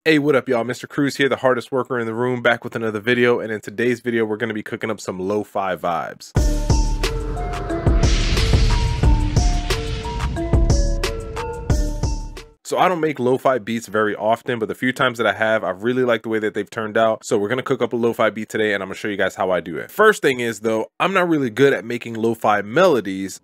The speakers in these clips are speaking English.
Hey, what up y'all? Mr. Cruz here, the hardest worker in the room, back with another video. And in today's video, we're going to be cooking up some lo-fi vibes. So I don't make lo-fi beats very often, but the few times that I have, I really like the way that they've turned out. So we're going to cook up a lo-fi beat today, and I'm going to show you guys how I do it. First thing is, though, I'm not really good at making lo-fi melodies.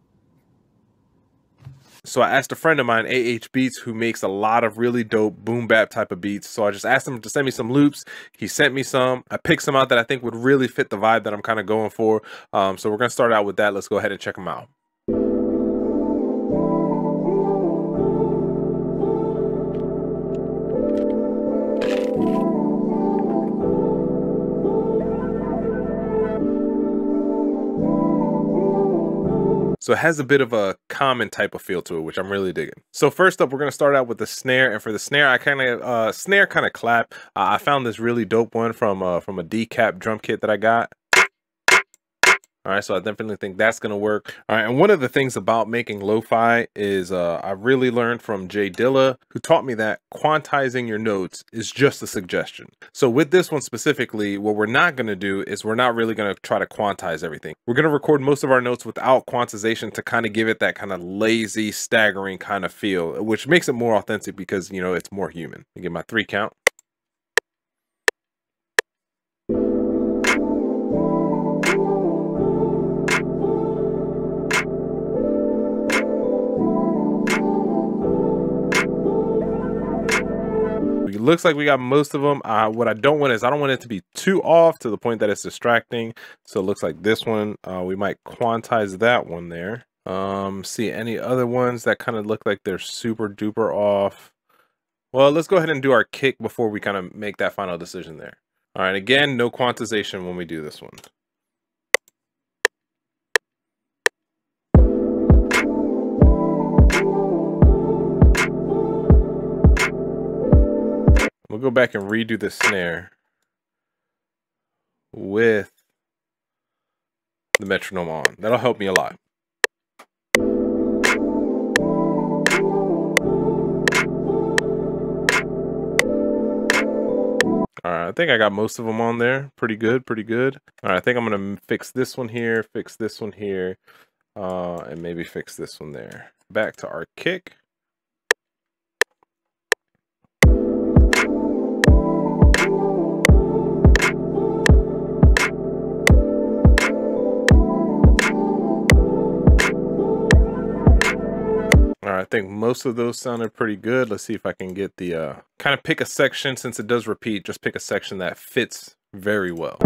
So I asked a friend of mine, AH Beats, who makes a lot of really dope boom bap type of beats. So I just asked him to send me some loops. He sent me some. I picked some out that I think would really fit the vibe that I'm kind of going for. So we're going to start out with that. Let's go ahead and check them out. So it has a bit of a common type of feel to it, which I'm really digging. So first up, we're going to start out with the snare. And for the snare, I kind of snare kind of clap. I found this really dope one from a decap drum kit that I got. All right, so I definitely think that's going to work. All right, and one of the things about making lo-fi is I really learned from Jay Dilla, who taught me that quantizing your notes is just a suggestion. So with this one specifically, what we're not going to do is we're not really going to try to quantize everything. We're going to record most of our notes without quantization to kind of give it that kind of lazy, staggering kind of feel, which makes it more authentic because, you know, it's more human. I get my 3 count. It looks like we got most of them. What I don't want is I don't want it to be too off to the point that it's distracting. So it looks like this one, we might quantize that one there. See any other ones that kind of look like they're super duper off. Well, let's go ahead and do our kick before we kind of make that final decision there. All right, again, no quantization when we do this one. We'll go back and redo the snare with the metronome on. That'll help me a lot. All right, I think I got most of them on there. Pretty good, pretty good. All right, I think I'm gonna fix this one here, fix this one here, and maybe fix this one there. Back to our kick. All right, I think most of those sounded pretty good. Let's see if I can get the, kind of pick a section, since it does repeat, just pick a section that fits very well.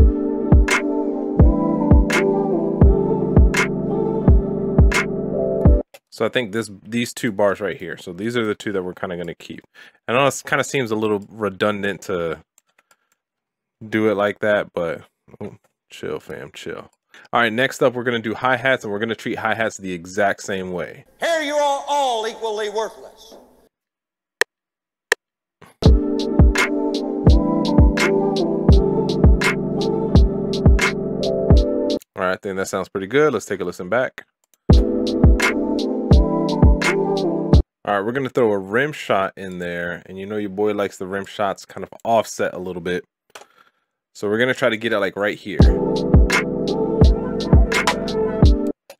So I think these 2 bars right here. So these are the 2 that we're kind of going to keep. I know it kind of seems a little redundant to do it like that, but chill, fam, chill. All right, next up, we're going to do hi-hats, and we're going to treat hi-hats the exact same way. Here you are all equally worthless. All right, I think that sounds pretty good. Let's take a listen back. All right, we're going to throw a rim shot in there, and you know your boy likes the rim shots kind of offset a little bit. So we're going to try to get it like right here.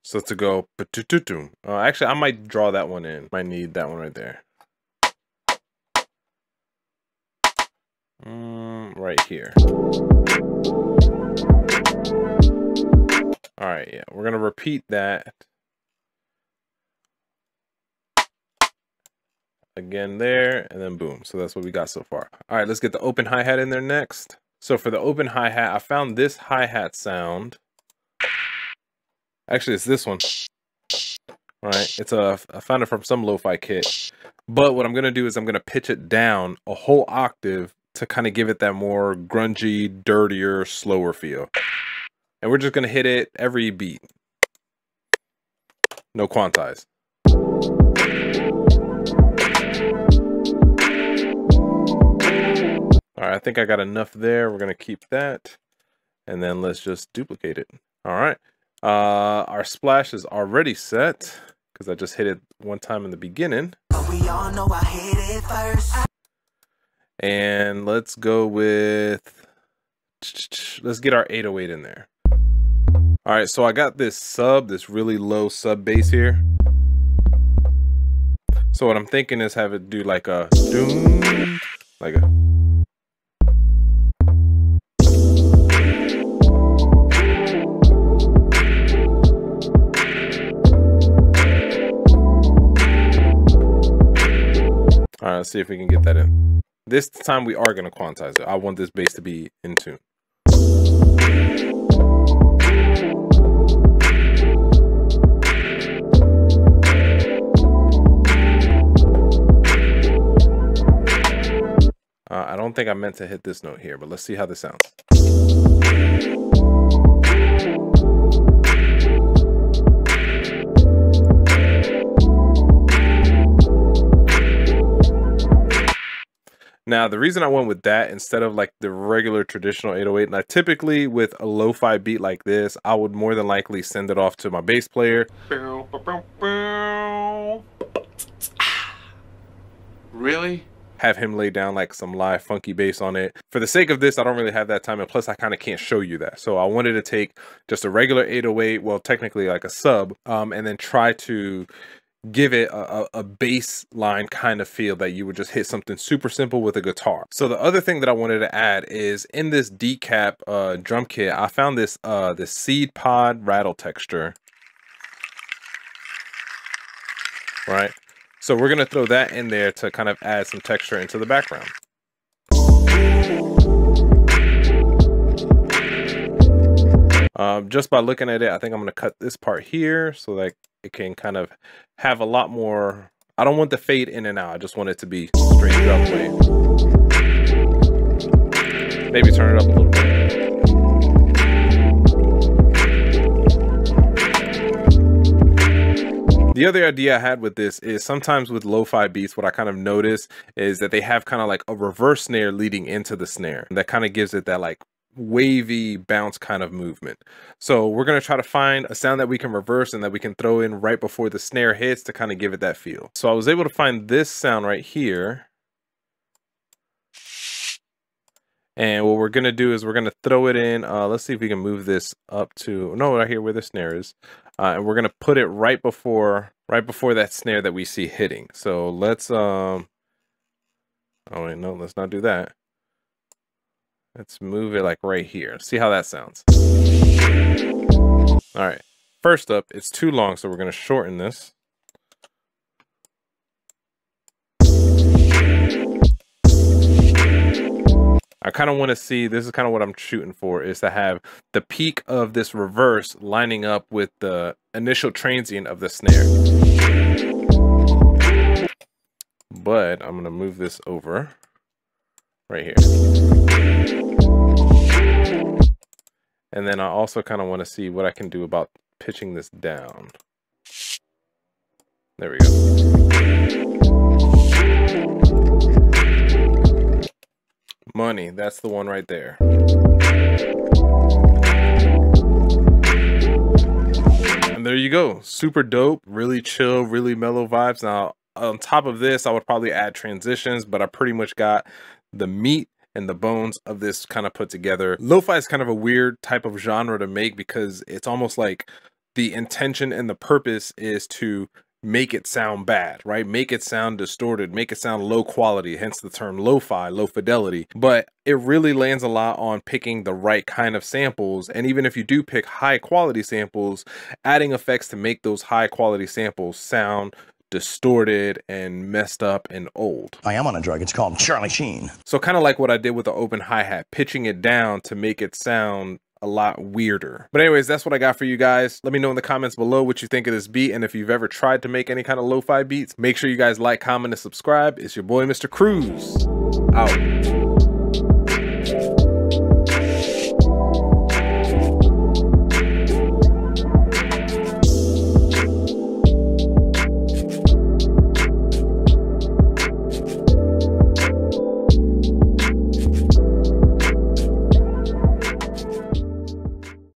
So to go, actually, I might draw that one in. Might need that one right there. Right here. All right, yeah, we're gonna repeat that again there, and then boom. So that's what we got so far. All right, let's get the open hi-hat in there next. So for the open hi-hat, I found this hi-hat sound. Actually, it's this one. All right, it's I found it from some lo-fi kit. But what I'm gonna do is I'm gonna pitch it down a whole octave to kind of give it that more grungy, dirtier, slower feel. And we're just gonna hit it every beat. No quantize. All right, I think I got enough there. We're gonna keep that, and then let's just duplicate it. All right. Our splash is already set because I just hit it one time in the beginning. But we all know I hit it first. And let's go with, let's get our 808 in there. All right, so I got this really low sub bass here. So what I'm thinking is have it do like a doom, like a. All right, let's see if we can get that in. This time we are gonna quantize it. I want this bass to be in tune. I don't think I meant to hit this note here, but let's see how this sounds. Now, the reason I went with that instead of like the regular traditional 808, now typically with a lo-fi beat like this, I would more than likely send it off to my bass player. Really? Have him lay down like some live funky bass on it. For the sake of this, I don't really have that time, and plus I kind of can't show you that. So I wanted to take just a regular 808, well, technically like a sub, and then try to give it a bass line kind of feel that you would just hit something super simple with a guitar. So the other thing that I wanted to add is in this decap drum kit, I found this this seed pod rattle texture. Right? So we're gonna throw that in there to kind of add some texture into the background. Just by looking at it, I think I'm gonna cut this part here so that it can kind of have a lot more. I don't want the fade in and out. I just want it to be straight drum wave. Maybe turn it up a little bit. The other idea I had with this is sometimes with lo-fi beats, what I kind of notice is that they have kind of like a reverse snare leading into the snare. That kind of gives it that like wavy bounce kind of movement. So we're going to try to find a sound that we can reverse and that we can throw in right before the snare hits to kind of give it that feel. So I was able to find this sound right here. And what we're going to do is we're going to throw it in. Let's see if we can move this up to, no, right here where the snare is. And we're going to put it right before that snare that we see hitting. So let's, oh wait, no, let's not do that. Let's move it like right here. See how that sounds. All right. First up, it's too long, so we're going to shorten this. I kind of want to see, this is kind of what I'm shooting for, is to have the peak of this reverse lining up with the initial transient of the snare. But I'm going to move this over right here. And then I also kind of want to see what I can do about pitching this down. There we go. Money, that's the one right there. And there you go. Super dope, really chill, really mellow vibes. Now, on top of this, I would probably add transitions, but I pretty much got the meat and the bones of this kind of put together. Lo-fi is kind of a weird type of genre to make because it's almost like the intention and the purpose is to make it sound bad, right? Make it sound distorted, make it sound low quality, hence the term lo-fi, low fidelity. But it really lands a lot on picking the right kind of samples. And even if you do pick high quality samples, adding effects to make those high quality samples sound distorted and messed up and old. I am on a drug. It's called Charlie Sheen. So kind of like what I did with the open hi-hat, pitching it down to make it sound a lot weirder. But anyways, that's what I got for you guys. Let me know in the comments below what you think of this beat, and if you've ever tried to make any kind of lo-fi beats, make sure you guys like, comment, and subscribe. It's your boy, Mr. Cruz. Out.